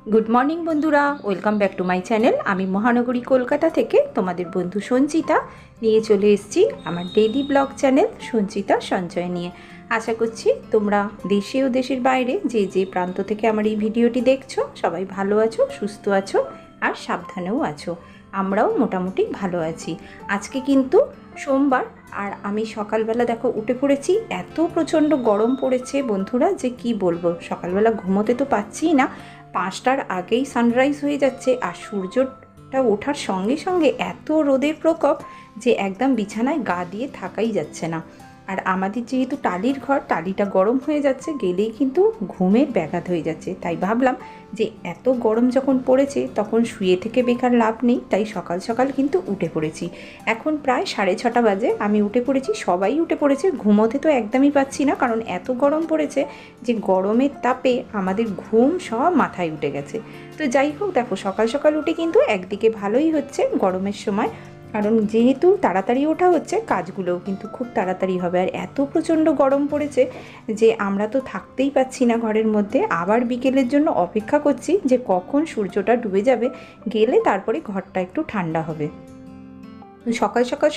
Good morning বন্ধুরা, welcome back to my channel. আমি মহানগরী কলকাতা থেকে তোমাদের বন্ধু সঞ্চিতা নিয়ে চলে এসেছি আমার ডেইলি ব্লগ চ্যানেল সঞ্চিতা সঞ্চয় নিয়ে। আশা করছি তোমরা দেশে ও দেশের বাইরে যে যে প্রান্ত থেকে আমার এই ভিডিওটি দেখছো সবাই ভালো আছো, সুস্থ আছো আর সাবধানেও আছো। আমরাও মোটামুটি ভালো আছি। আজকে কিন্তু সোমবার আর আমি সকালবেলা দেখো উঠে পড়েছি। এত প্রচণ্ড গরম পড়েছে বন্ধুরা যে কি বলবো, সকালবেলা ঘুমোতে তো পাচ্ছিই না। 5টার আগেই সানরাইজ হয়ে যাচ্ছে আর সূর্যটা ওঠার সঙ্গে সঙ্গে এত রোদের প্রকোপ যে একদম বিছানায় গা দিয়ে থাকাই যাচ্ছে না। আর আমাদের যেহেতু টালির ঘর, টালিটা গরম হয়ে যাচ্ছে, গেলেই কিন্তু ঘুমের ব্যাঘাত হয়ে যাচ্ছে। তাই ভাবলাম যে এত গরম যখন পড়েছে তখন শুয়ে থেকে বেকার লাভ নেই, তাই সকাল সকাল কিন্তু উঠে পড়েছি। এখন প্রায় 6:30 বাজে, আমি উঠে পড়েছি, সবাই উঠে পড়েছে। ঘুমোতে তো একদমই পাচ্ছি না, কারণ এত গরম পড়েছে যে গরমের তাপে আমাদের ঘুম সব মাথায় উঠে গেছে। তো যাই হোক, দেখো সকাল সকাল উঠে কিন্তু একদিকে ভালোই হচ্ছে গরমের সময়, কারণ যেহেতু তাড়াতাড়ি ওঠা হচ্ছে কাজগুলোও কিন্তু খুব তাড়াতাড়ি হবে। আর এত প্রচণ্ড গরম পড়েছে যে আমরা তো থাকতেই পাচ্ছি না ঘরের মধ্যে। আবার বিকেলের জন্য অপেক্ষা করছি যে কখন সূর্যটা ডুবে যাবে, গেলে তারপরে ঘরটা একটু ঠান্ডা হবে।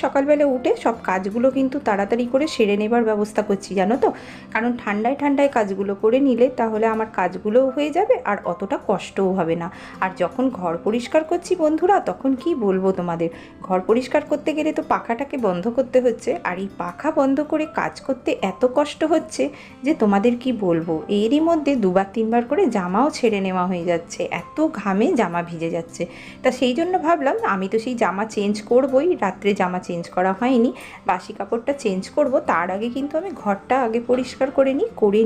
সকালবেলা উঠে সব কাজগুলো কিন্তু তাড়াতাড়ি করে সেরে নেবার ব্যবস্থা করছি, জানো তো। কারণ ঠান্ডায় কাজগুলো করে নিলে তাহলে আমার কাজগুলোও হয়ে যাবে আর অতটা কষ্টও হবে না। আর যখন ঘর পরিষ্কার করছি বন্ধুরা, তখন কি বলবো তোমাদের, ঘর পরিষ্কার করতে গেলে তো পাখাটাকে বন্ধ করতে হচ্ছে। আর এই পাখা বন্ধ করে কাজ করতে এত কষ্ট হচ্ছে যে তোমাদের কি বলবো। এরই মধ্যে 2-3বার করে জামাও ছেড়ে নেওয়া হয়ে যাচ্ছে, এত ঘামে জামা ভিজে যাচ্ছে। তা সেই জন্য ভাবলাম আমি তো সেই জামা চেঞ্জ করবই, রাত্রে জামা চেঞ্জ করা হয়নি, বাসি কাপড়টা চেঞ্জ করব। তার আগে কিন্তু আমি ঘরটা আগে পরিষ্কার করে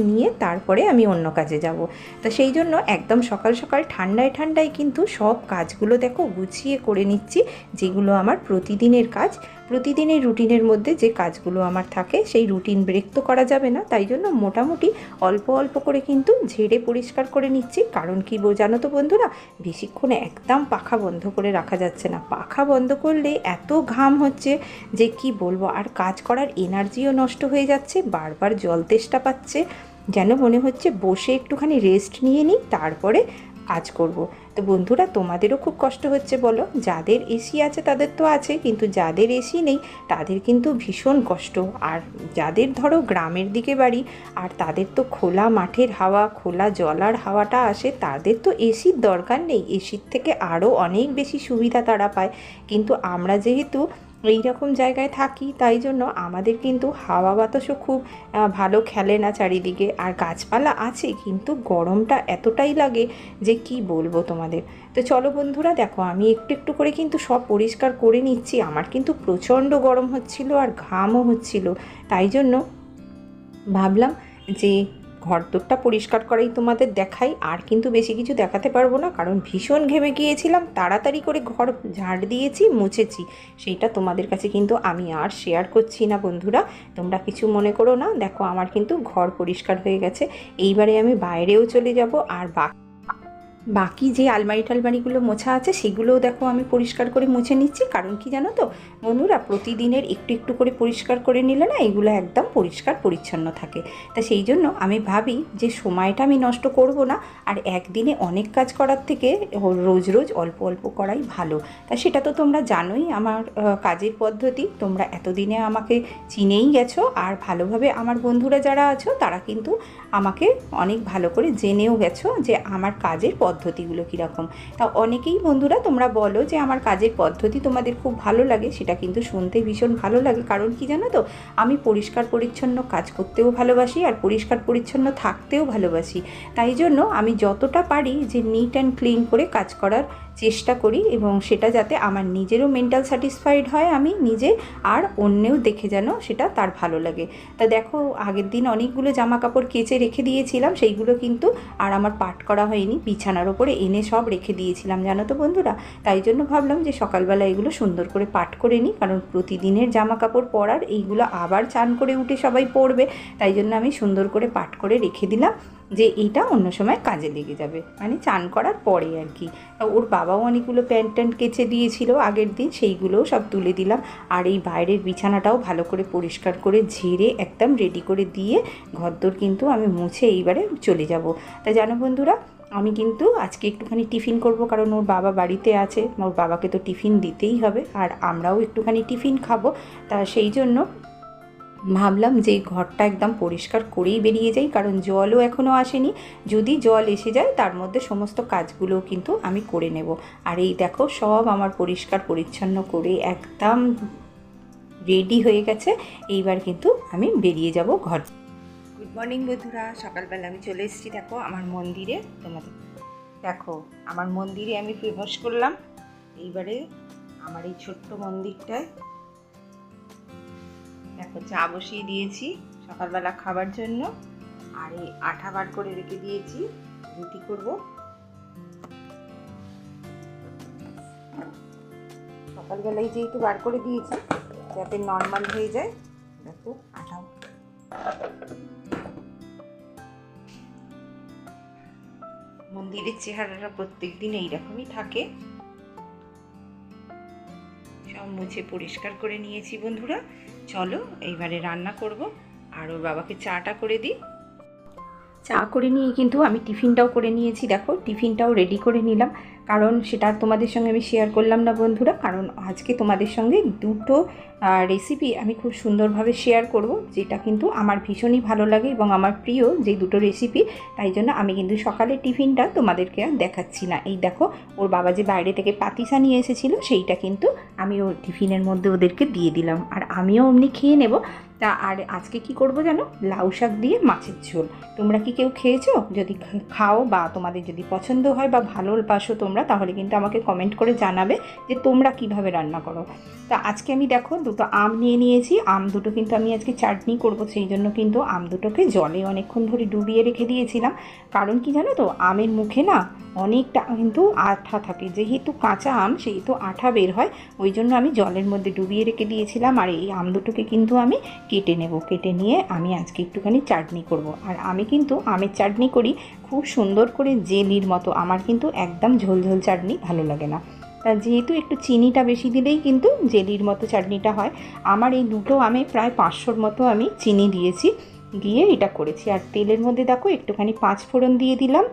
নিয়ে তারপরে আমি অন্য কাজে যাব। তা সেই জন্য একদম সকাল সকাল ঠান্ডায় কিন্তু সব কাজগুলো দেখো গুছিয়ে করে নিচ্ছি, যেগুলো আমার প্রতিদিনের কাজ। প্রতিদিনের রুটিনের মধ্যে যে কাজগুলো আমার থাকে, সেই রুটিন ব্রেক তো করা যাবে না, তাই জন্য মোটামুটি অল্প অল্প করে কিন্তু ঝেড়ে পরিষ্কার করে নিচ্ছি। কারণ কি জানো তো বন্ধুরা, বেশিক্ষণ একদম পাখা বন্ধ করে রাখা যাচ্ছে না। পাখা বন্ধ করলে এত ঘাম হচ্ছে যে কি বলবো, আর কাজ করার এনার্জিও নষ্ট হয়ে যাচ্ছে, বারবার জল তেষ্টা পাচ্ছে, যেন মনে হচ্ছে বসে একটুখানি রেস্ট নিয়ে নিই তারপরে কাজ করব। তো বন্ধুরা, তোমাদেরও খুব কষ্ট হচ্ছে বলো? যাদের এসি আছে তাদের তো আছে, কিন্তু যাদের এসি নেই তাদের কিন্তু ভীষণ কষ্ট। আর যাদের ধরো গ্রামের দিকে বাড়ি আর তাদের তো খোলা মাঠের হাওয়া, খোলা জলার হাওয়াটা আসে, তাদের তো এসির দরকার নেই, এসির থেকে আরও অনেক বেশি সুবিধা তারা পায়। কিন্তু আমরা যেহেতু এই রকম জায়গায় থাকি, তাই জন্য আমাদের কিন্তু হাওয়া বাতাসও খুব ভালো খেলে না চারিদিকে। আর গাছপালা আছে কিন্তু গরমটা এতটাই লাগে যে কি বলবো তোমাদের। তো চলো বন্ধুরা, দেখো আমি একটু একটু করে কিন্তু সব পরিষ্কার করে নিচ্ছি। আমার কিন্তু প্রচণ্ড গরম হচ্ছিল আর ঘামও হচ্ছিল, তাই জন্য ভাবলাম যে ঘরদোরটা পরিষ্কার করাই তোমাদের দেখাই। আর কিন্তু বেশি কিছু দেখাতে পারবো না, কারণ ভীষণ ঘেমে গিয়েছিলাম। তাড়াতাড়ি করে ঘর ঝাড় দিয়েছি, মুছেছি, সেইটা তোমাদের কাছে কিন্তু আমি আর শেয়ার করছি না বন্ধুরা, তোমরা কিছু মনে করো না। দেখো আমার কিন্তু ঘর পরিষ্কার হয়ে গেছে। এইবারে আমি বাইরেও চলে যাব, আর বাকি যে আলমারিগুলো মোছা আছে সেগুলোও দেখো আমি পরিষ্কার করে মুছে নিচ্ছি। কারণ কি জানো তো বন্ধুরা, প্রতিদিনের একটু একটু করে পরিষ্কার করে নিলে না এগুলো একদম পরিষ্কার পরিচ্ছন্ন থাকে। তা সেই জন্য আমি ভাবি যে সময়টা আমি নষ্ট করব না, আর একদিনে অনেক কাজ করার থেকে রোজ রোজ অল্প অল্প করাই ভালো। তা সেটা তো তোমরা জানোই আমার কাজের পদ্ধতি, তোমরা এতদিনে আমাকে চিনেই গেছো। আর ভালোভাবে আমার বন্ধুরা যারা আছো তারা কিন্তু আমাকে অনেক ভালো করে জেনেও গেছো যে আমার কাজের পদ্ধতিগুলো কীরকম। তা অনেকেই বন্ধুরা তোমরা বলো যে আমার কাজের পদ্ধতি তোমাদের খুব ভালো লাগে, সেটা কিন্তু শুনতে ভীষণ ভালো লাগে। কারণ কি জানো তো, আমি পরিষ্কার পরিচ্ছন্ন কাজ করতেও ভালোবাসি আর পরিষ্কার পরিচ্ছন্ন থাকতেও ভালোবাসি। তাই জন্য আমি যতটা পারি যে নিট অ্যান্ড ক্লিন করে কাজ করার চেষ্টা করি, এবং সেটা যাতে আমার নিজেরও মেন্টাল স্যাটিসফাইড হয় আমি নিজে, আর অন্যেও দেখে যেন সেটা তার ভালো লাগে। তা দেখো আগের দিন অনেকগুলো জামা কাপড় কেচে রেখে দিয়েছিলাম, সেইগুলো কিন্তু আর আমার পাট করা হয়নি, বিছানার ওপরে এনে সব রেখে দিয়েছিলাম জানো তো বন্ধুরা। তাই জন্য ভাবলাম যে সকালবেলা এগুলো সুন্দর করে পাট করে নিই, কারণ প্রতিদিনের জামা কাপড় পরার এইগুলো আবার চান করে উঠে সবাই পরবে। তাই জন্য আমি সুন্দর করে পাট করে রেখে দিলাম যে এইটা অন্য সময় কাজে লেগে যাবে, মানে চান করার পরে আর কি। ওর বাবাও অনেকগুলো প্যান্ট ট্যান্ট কেচে দিয়েছিল আগের দিন, সেইগুলোও সব তুলে দিলাম। আর এই বাইরের বিছানাটাও ভালো করে পরিষ্কার করে ঝেড়ে একদম রেডি করে দিয়ে ঘরদোর কিন্তু আমি মুছে এইবারে চলে যাব। তা জানো বন্ধুরা, আমি কিন্তু আজকে একটুখানি টিফিন করব, কারণ ওর বাবা বাড়িতে আছে, ওর বাবাকে তো টিফিন দিতেই হবে, আর আমরাও একটুখানি টিফিন খাবো। তা সেই জন্য ভাবলাম যে ঘরটা একদম পরিষ্কার করেই বেরিয়ে যাই, কারণ জলও এখনও আসেনি। যদি জল এসে যায় তার মধ্যে সমস্ত কাজগুলোও কিন্তু আমি করে নেব। আর এই দেখো সব আমার পরিষ্কার পরিচ্ছন্ন করে একদম রেডি হয়ে গেছে। এইবার কিন্তু আমি বেরিয়ে যাব ঘর। গুড মর্নিং বন্ধুরা, সকালবেলা আমি চলে এসেছি দেখো আমার মন্দিরে। তোমাদের দেখো আমার মন্দিরে আমি প্রবেশ করলাম। এইবারে আমার এই ছোট্ট মন্দিরটায় দেখো চা বসিয়ে দিয়েছি সকালবেলা খাবার জন্য, আর এই আটা বার করে রেখে দিয়েছি, রুটি করব। সকালবেলায় যেহেতু বার করে দিয়েছি যাতে নর্মাল হয়ে যায়, দেখো আটা। মন্দিরের চেহারাটা প্রত্যেক দিন এইরকমই থাকে। সব মুছে পরিষ্কার করে নিয়েছি বন্ধুরা। চলো এইবারে রান্না করব, আর ওর বাবাকে চাটা করে দিই। চা করে নিয়ে কিন্তু আমি টিফিনটাও করে নিয়েছি। দেখো টিফিনটাও রেডি করে নিলাম, কারণ সেটা তোমাদের সঙ্গে আমি শেয়ার করলাম না বন্ধুরা, কারণ আজকে তোমাদের সঙ্গে দুটো রেসিপি আমি খুব সুন্দরভাবে শেয়ার করব, যেটা কিন্তু আমার ভীষণই ভালো লাগে এবং আমার প্রিয় যে দুটো রেসিপি। তাই জন্য আমি কিন্তু সকালের টিফিনটা তোমাদেরকে আর দেখাচ্ছি না। এই দেখো ওর বাবা যে বাইরে থেকে পাতিসা নিয়ে এসেছিলো সেইটা কিন্তু আমি ওর টিফিনের মধ্যে ওদেরকে দিয়ে দিলাম, আর আমিও অমনি খেয়ে নেব। তা আর আজকে কি করব জানো, লাউ শাক দিয়ে মাছের ঝোল। তোমরা কি কেউ খেয়েছো? যদি খাও বা তোমাদের যদি পছন্দ হয় বা ভালোবাসো তোমরা, তাহলে কিন্তু আমাকে কমেন্ট করে জানাবে যে তোমরা কিভাবে রান্না করো। তা আজকে আমি দেখো দুটো আম নিয়ে নিয়েছি। আম দুটো কিন্তু আমি আজকে চাটনি করব, সেই জন্য কিন্তু আম দুটোকে জলে অনেকক্ষণ ধরে ডুবিয়ে রেখে দিয়েছিলাম। কারণ কি জানো তো, আমের মুখে না অনেকটা কিন্তু আঠা থাকে, যেহেতু কাঁচা আম সেহেতু আঠা বের হয়, ওই জন্য আমি জলের মধ্যে ডুবিয়ে রেখে দিয়েছিলাম। আর এই আম দুটোকে কিন্তু আমি কেটে নেব, কেটে নিয়ে আমি আজকে একটুখানি চাটনি করব। আর আমি কিন্তু আমের চাটনি করি খুব সুন্দর করে জেলির মতো, আমার কিন্তু একদম ঝোলঝোল চাটনি ভালো লাগে না। তা যেহেতু একটু চিনিটা বেশি দিলেই কিন্তু জেলির মতো চাটনিটা হয়। আমার এই দুটো আমে প্রায় 500-র মতো আমি চিনি দিয়েছি, দিয়ে এটা করেছি। আর তেলের মধ্যে দেখো একটুখানি 5 ফোড়ন দিয়ে দিলাম।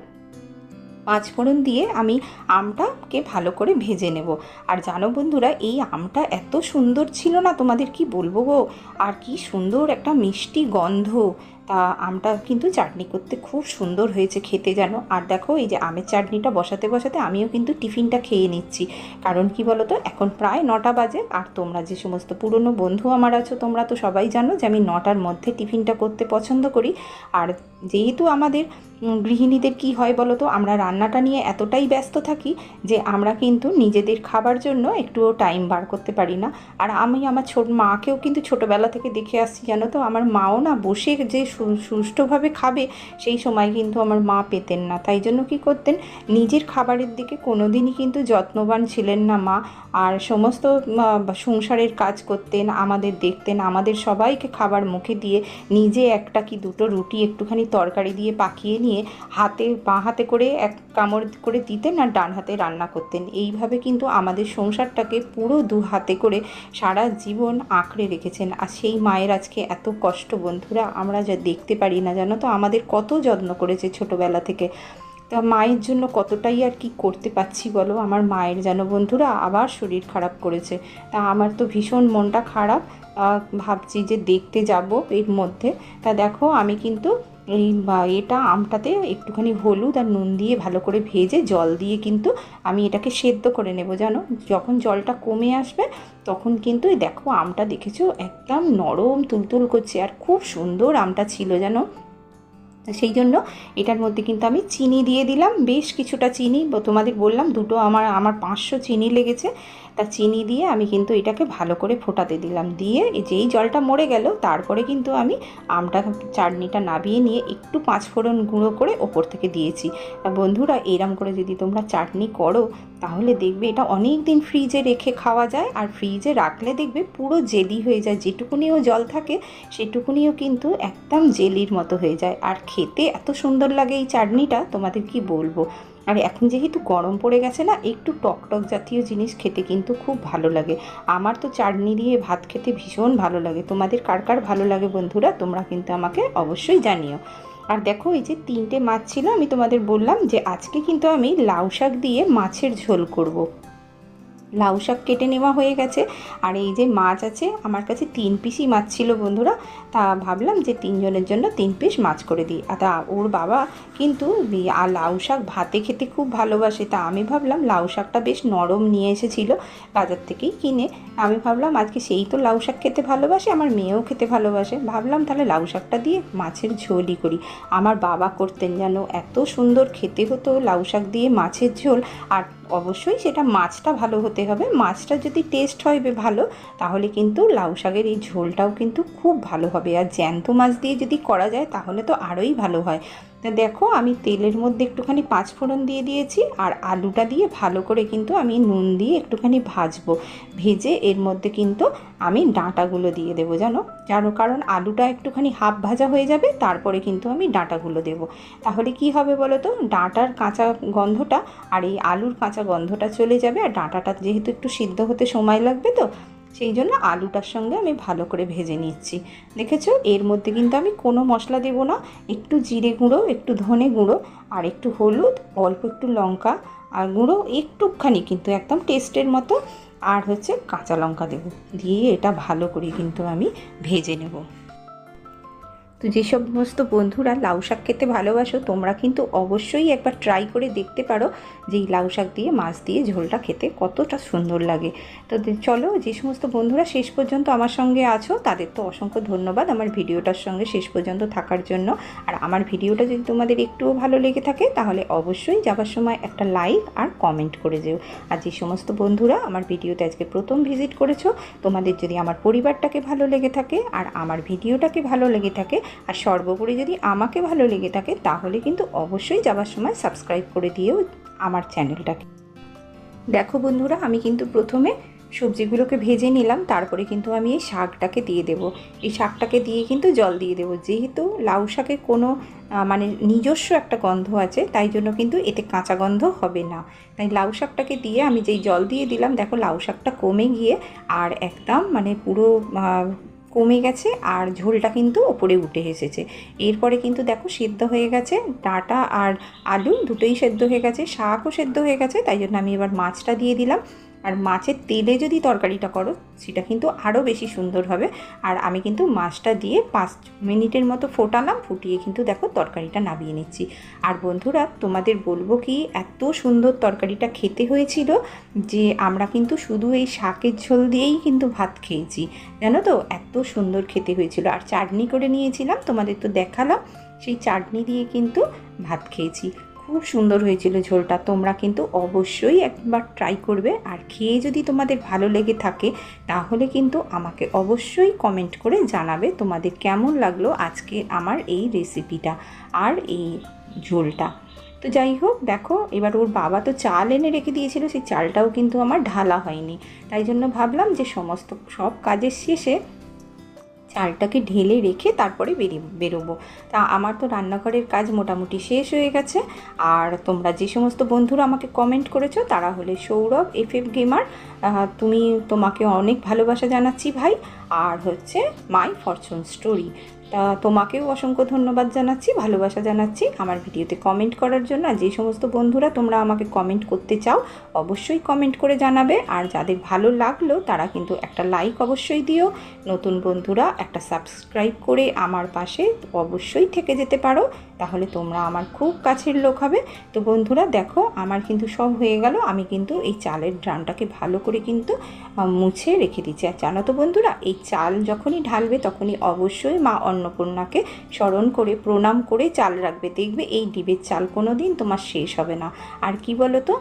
5 ফোড়ন দিয়ে আমি আমটাকে ভালো করে ভেজে নেব। আর জানো বন্ধুরা, এই আমটা এত সুন্দর ছিল না, তোমাদের কি বলবো গো, আর কি সুন্দর একটা মিষ্টি গন্ধ। তা আমটা কিন্তু চাটনি করতে খুব সুন্দর হয়েছে খেতে জানো। আর দেখো এই যে আমের চাটনিটা বসাতে বসাতে আমিও কিন্তু টিফিনটা খেয়ে নিচ্ছি। কারণ কি বলো তো, এখন প্রায় 9টা বাজে, আর তোমরা যে সমস্ত পুরনো বন্ধু আমার আছো তোমরা তো সবাই জানো যে আমি 9টার মধ্যে টিফিনটা করতে পছন্দ করি। আর যেহেতু আমাদের গৃহিণীদের কি হয় বলো তো, আমরা রান্নাটা নিয়ে এতটাই ব্যস্ত থাকি যে আমরা কিন্তু নিজেদের খাবার জন্য একটুও টাইম বার করতে পারি না। আর আমি আমার মাকেও কিন্তু ছোটোবেলা থেকে দেখে আসছি জানো তো, আমার মাও না বসে যে সুষ্ঠুভাবে খাবে সেই সময় কিন্তু আমার মা পেতেন না। তাই জন্য কি করতেন, নিজের খাবারের দিকে কোনো দিনই কিন্তু যত্নবান ছিলেন না মা। আর সমস্ত সংসারের কাজ করতেন, আমাদের দেখতেন, আমাদের সবাইকে খাবার মুখে দিয়ে নিজে একটা কি দুটো রুটি একটুখানি তরকারি দিয়ে পাকিয়ে নিয়ে বাঁ হাতে করে এক কামড় করে দিতেন, আর ডান হাতে রান্না করতেন। এইভাবে কিন্তু আমাদের সংসারটাকে পুরো 2 হাতে করে সারা জীবন আঁকড়ে রেখেছেন। আর সেই মায়ের আজকে এত কষ্ট বন্ধুরা আমরা যা দেখতে পারি না জানো তো, আমাদের কত যত্ন করেছে ছোটোবেলা থেকে। তা মায়ের জন্য কতটাই আর কি করতে পারছি বলো। আমার মায়ের যেন বন্ধুরা আবার শরীর খারাপ করেছে। তা আমার তো ভীষণ মনটা খারাপ, ভাবছি যে দেখতে যাব এর মধ্যে। তা দেখো আমি কিন্তু এই এটা আমটাতে একটুখানি হলুদ আর নুন দিয়ে ভালো করে ভেজে জল দিয়ে কিন্তু আমি এটাকে সেদ্ধ করে নেব জানো। যখন জলটা কমে আসবে তখন কিন্তু এই দেখো আমটা দেখেছো একদম নরম তুলতুল করছে, আর খুব সুন্দর আমটা ছিল জানো। সেই জন্য এটার মধ্যে কিন্তু আমি চিনি দিয়ে দিলাম, বেশ কিছুটা চিনি। তোমাদের বললাম দুটো আমার 500 চিনি লেগেছে। তা চিনি দিয়ে আমি কিন্তু এটাকে ভালো করে ফোটাতে দিলাম, দিয়ে যেই জলটা মরে গেল তারপরে কিন্তু আমি চাটনিটা নাবিয়ে নিয়ে একটু 5 ফোড়ন গুঁড়ো করে ওপর থেকে দিয়েছি। তা বন্ধুরা এরম করে যদি তোমরা চাটনি করো তাহলে দেখবে এটা অনেক দিন ফ্রিজে রেখে খাওয়া যায়, আর ফ্রিজে রাখলে দেখবে পুরো জেলি হয়ে যায়, যেটুকুনিও জল থাকে সেটুকুনিও কিন্তু একদম জেলির মতো হয়ে যায়। আর খেতে এত সুন্দর লাগে এই চাটনিটা, তোমাদের কি বলবো। আর এখন যেহেতু গরম পড়ে গেছে না, একটু টকটক জাতীয় জিনিস খেতে কিন্তু খুব ভালো লাগে। আমার তো চাটনি দিয়ে ভাত খেতে ভীষণ ভালো লাগে। তোমাদের কার কার ভালো লাগে বন্ধুরা, তোমরা কিন্তু আমাকে অবশ্যই জানিও। আর দেখো এই যে 3টে মাছ ছিল, আমি তোমাদের বললাম যে আজকে কিন্তু আমি লাউ শাক দিয়ে মাছের ঝোল করব। লাউ শাক কেটে নেওয়া হয়ে গেছে, আর এই যে মাছ আছে, আমার কাছে 3 পিসই মাছ ছিল বন্ধুরা। তা ভাবলাম যে 3 জনের জন্য 3 পিস মাছ করে দিই। তা ওর বাবা কিন্তু লাউ শাক ভাতে খেতে খুব ভালোবাসে। তা আমি ভাবলাম লাউ শাকটা বেশ নরম নিয়ে এসেছিলো বাজার থেকেই কিনে। আমি ভাবলাম আজকে সেই তো লাউ শাক খেতে ভালোবাসে, আমার মেয়েও খেতে ভালোবাসে, ভাবলাম তাহলে লাউ শাকটা দিয়ে মাছের ঝোলই করি। আমার বাবা করতেন যেন, এত সুন্দর খেতে হতো লাউ শাক দিয়ে মাছের ঝোল। আর অবশ্যই সেটা মাছটা ভালো হতে হবে, মাছটা যদি টেস্ট হয় ভালো, তাহলে কিন্তু লাউ শাকের এই ঝোলটাও কিন্তু খুব ভালো হবে। আর জ্যান্ত মাছ দিয়ে যদি করা যায় তাহলে তো আরোই ভালো হয়। তা দেখো আমি তেলের মধ্যে একটুখানি 5 ফোড়ন দিয়ে দিয়েছি, আর আলুটা দিয়ে ভালো করে কিন্তু আমি নুন দিয়ে একটুখানি ভাজবো। ভেজে এর মধ্যে কিন্তু আমি ডাঁটাগুলো দিয়ে দেবো, জানো, কারণ আলুটা একটুখানি হাফ ভাজা হয়ে যাবে, তারপরে কিন্তু আমি ডাঁটাগুলো দেবো। তাহলে কি হবে বলো তো, ডাঁটার কাঁচা গন্ধটা আর এই আলুর কাঁচা গন্ধটা চলে যাবে। আর ডাঁটাটা যেহেতু একটু সিদ্ধ হতে সময় লাগবে, তো সেই জন্য আলুটার সঙ্গে আমি ভালো করে ভেজে নিচ্ছি। দেখেছো, এর মধ্যে কিন্তু আমি কোনো মশলা দেবো না, একটু জিরে গুঁড়ো, একটু ধনে গুঁড়ো, আর একটু হলুদ, অল্প একটু লঙ্কা আর গুঁড়ো একটুখানি, কিন্তু একদম টেস্টের মতো, আর হচ্ছে কাঁচা লঙ্কা দেবো, দিয়ে এটা ভালো করে কিন্তু আমি ভেজে নেব। তো যে সমস্ত বন্ধুরা লাউ শাক খেতে ভালোবাসো, তোমরা কিন্তু অবশ্যই একবার ট্রাই করে দেখতে পারো যে এই লাউ শাক দিয়ে মাছ দিয়ে ঝোলটা খেতে কতটা সুন্দর লাগে। তো চলো, যে সমস্ত বন্ধুরা শেষ পর্যন্ত আমার সঙ্গে আছো তাদের তো অসংখ্য ধন্যবাদ আমার ভিডিওটার সঙ্গে শেষ পর্যন্ত থাকার জন্য। আর আমার ভিডিওটা যদি তোমাদের একটুও ভালো লেগে থাকে তাহলে অবশ্যই যাবার সময় একটা লাইক আর কমেন্ট করে যেও। আর যে সমস্ত বন্ধুরা আমার ভিডিওতে আজকে প্রথম ভিজিট করেছো, তোমাদের যদি আমার পরিবারটাকে ভালো লেগে থাকে আর আমার ভিডিওটাকে ভালো লেগে থাকে আর সর্বোপরি যদি আমাকে ভালো লেগে থাকে, তাহলে কিন্তু অবশ্যই যাবার সময় সাবস্ক্রাইব করে দিও আমার চ্যানেলটাকে। দেখো বন্ধুরা, আমি কিন্তু প্রথমে সবজিগুলোকে ভেজে নিলাম, তারপরে কিন্তু আমি এই শাকটাকে দিয়ে দেবো। এই শাকটাকে দিয়ে কিন্তু জল দিয়ে দেবো, যেহেতু লাউ শাকে কোনো মানে নিজস্ব একটা গন্ধ আছে, তাই জন্য কিন্তু এতে কাঁচা গন্ধ হবে না। তাই লাউ শাকটাকে দিয়ে আমি যেই জল দিয়ে দিলাম, দেখো লাউ শাকটা কমে গিয়ে আর একদম মানে পুরো কমে গেছে, আর ঝোলটা কিন্তু ওপরে উঠে এসেছে। এরপরে কিন্তু দেখো সেদ্ধ হয়ে গেছে, ডাঁটা আর আলু দুটোই সেদ্ধ হয়ে গেছে, শাকও সেদ্ধ হয়ে গেছে। তাই জন্য আমি এবার মাছটা দিয়ে দিলাম। আর মাছের তেলে যদি তরকারিটা করো সেটা কিন্তু আরও বেশি সুন্দর হবে। আর আমি কিন্তু মাছটা দিয়ে 5 মিনিটের মতো ফোটালাম, ফুটিয়ে কিন্তু দেখো তরকারিটা নামিয়ে নিচ্ছি। আর বন্ধুরা, তোমাদের বলবো কি, এত সুন্দর তরকারিটা খেতে হয়েছিল যে আমরা কিন্তু শুধু এই শাকের ঝোল দিয়েই কিন্তু ভাত খেয়েছি, জানো তো, এত সুন্দর খেতে হয়েছিল। আর চাটনি করে নিয়েছিলাম, তোমাদের তো দেখালাম, সেই চাটনি দিয়ে কিন্তু ভাত খেয়েছি। খুব সুন্দর হয়েছিল ঝোলটা। তোমরা কিন্তু অবশ্যই একবার ট্রাই করবে, আর খেয়ে যদি তোমাদের ভালো লেগে থাকে তাহলে কিন্তু আমাকে অবশ্যই কমেন্ট করে জানাবে তোমাদের কেমন লাগলো আজকে আমার এই রেসিপিটা আর এই ঝোলটা। তো যাই হোক, দেখো এবার ওর বাবা তো চাল এনে রেখে দিয়েছিল, সেই চালটাও কিন্তু আমার ঢালা হয়নি। তাই জন্য ভাবলাম যে সব কাজের শেষে চালটাকে ঢেলে রেখে তারপরে বেরোবো। তা আমার তো রান্নাঘরের কাজ মোটামুটি শেষ হয়ে গেছে। আর তোমরা যে সমস্ত বন্ধুরা আমাকে কমেন্ট করেছো তারা হলে সৌরভ FF গেমার, তোমাকে অনেক ভালোবাসা জানাচ্ছি ভাই। আর হচ্ছে মাই ফরচুন স্টোরি, তা তোমাকেও অসংখ্য ধন্যবাদ জানাচ্ছি, ভালোবাসা জানাচ্ছি আমার ভিডিওতে কমেন্ট করার জন্য। আর যে সমস্ত বন্ধুরা তোমরা আমাকে কমেন্ট করতে চাও অবশ্যই কমেন্ট করে জানাবে। আর যাদের ভালো লাগলো তারা কিন্তু একটা লাইক অবশ্যই দিও। নতুন বন্ধুরা একটা সাবস্ক্রাইব করে আমার পাশে অবশ্যই থেকে যেতে পারো, তাহলে তোমরা আমার খুব কাছের লোক হবে। তো বন্ধুরা দেখো, আমার কিন্তু সব হয়ে গেল। আমি কিন্তু এই চালের ড্রামটাকে ভালো করে কিন্তু মুছে রেখে দিচ্ছি। আর জানো তো বন্ধুরা, এই চাল যখনই ঢালবে তখনই অবশ্যই মা অন্নপূর্ণাকে স্মরণ করে প্রণাম করে চাল রাখবে। দেখবে এই ডিবের চাল কোনো দিন তোমার শেষ হবে না। আর কি বলো তো,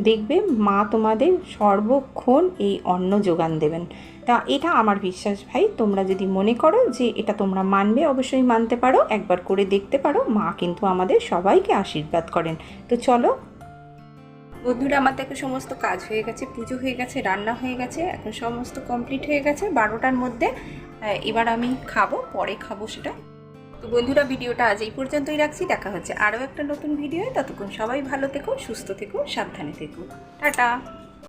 দেখবে মা তোমাদের সর্বক্ষণ এই অন্ন যোগান দেবেন। তা এটা আমার বিশ্বাস ভাই, তোমরা যদি মনে করো যে এটা তোমরা মানবে অবশ্যই মানতে পারো, একবার করে দেখতে পারো। মা কিন্তু আমাদের সবাইকে আশীর্বাদ করেন। তো চলো বন্ধুরা, আমার দেখো সমস্ত কাজ হয়ে গেছে, পুজো হয়ে গেছে, রান্না হয়ে গেছে, এখন সমস্ত কমপ্লিট হয়ে গেছে 12টার মধ্যে। এবার আমি পরে খাবো সেটা। তো বন্ধুরা, ভিডিওটা আজ এই পর্যন্তই রাখছি। দেখা হচ্ছে আরও একটা নতুন ভিডিও। ততক্ষণ সবাই ভালো থেকো, সুস্থ থেকো, সাবধানে থেকো। টাটা।